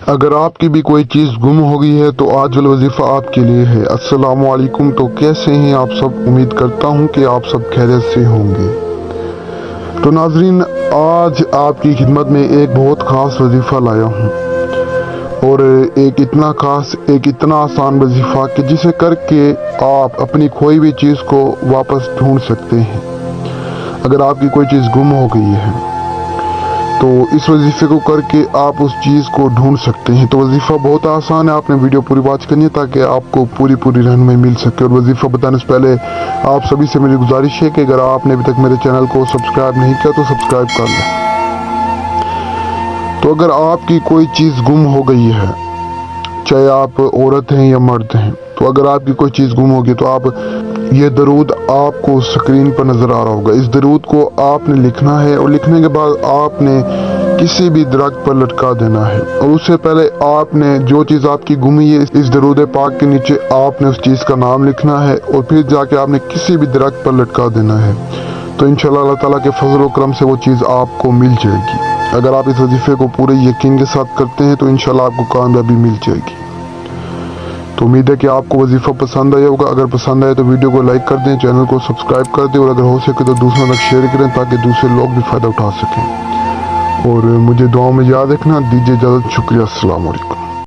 اگر آپ کی بھی کوئی چیز گم ہو گئی ہے تو آج والا وظیفہ آپ کے لیے ہے۔ السلام علیکم، تو کیسے ہیں آپ سب؟ امید کرتا ہوں کہ آپ سب خیریت سے ہوں گے۔ تو ناظرین، آج آپ کی خدمت میں ایک بہت خاص وظیفہ لایا ہوں، اور ایک اتنا خاص، ایک اتنا آسان وظیفہ کہ جسے کر کے آپ اپنی کھوئی ہوئی چیز کو واپس ڈھونڈ سکتے ہیں۔ اگر آپ کی کوئی چیز گم ہو گئی ہے تو اس وظیفے کو کر کے آپ اس چیز کو ڈھونڈ سکتے ہیں۔ تو وظیفہ بہت آسان ہے، آپ نے ویڈیو پوری واچ کرنی ہے تاکہ آپ کو پوری رہنمائی مل سکے۔ اور وظیفہ بتانے سے پہلے آپ سبھی سے میری گزارش ہے کہ اگر آپ نے ابھی تک میرے چینل کو سبسکرائب نہیں کیا تو سبسکرائب کر لیں۔ تو اگر آپ کی کوئی چیز گم ہو گئی ہے، چاہے آپ عورت ہیں یا مرد ہیں، تو اگر آپ کی کوئی چیز گم ہوگی تو آپ یہ درود آپ کو سکرین پر نظر آ رہا ہوگا، اس درود کو آپ نے لکھنا ہے، اور لکھنے کے بعد آپ نے کسی بھی درخت پر لٹکا دینا ہے۔ اور اس سے پہلے آپ نے جو چیز آپ کی گم ہوئی ہے، اس درود پاک کے نیچے آپ نے اس چیز کا نام لکھنا ہے، اور پھر جا کے آپ نے کسی بھی درخت پر لٹکا دینا ہے۔ تو انشاءاللہ اللہ تعالیٰ کے فضل و کرم سے وہ چیز آپ کو مل جائے گی۔ اگر آپ اس وظیفے کو پورے یقین کے ساتھ کرتے ہیں تو انشاءاللہ آپ کو کامیابی مل جائے گی۔ تو امید ہے کہ آپ کو وظیفہ پسند آیا ہوگا۔ اگر پسند آئے تو ویڈیو کو لائک کر دیں، چینل کو سبسکرائب کر دیں، اور اگر ہو سکے تو دوسروں تک شیئر کریں تاکہ دوسرے لوگ بھی فائدہ اٹھا سکیں۔ اور مجھے دعاؤں میں یاد رکھنا۔ دیجیے اجازت، شکریہ، السلام علیکم۔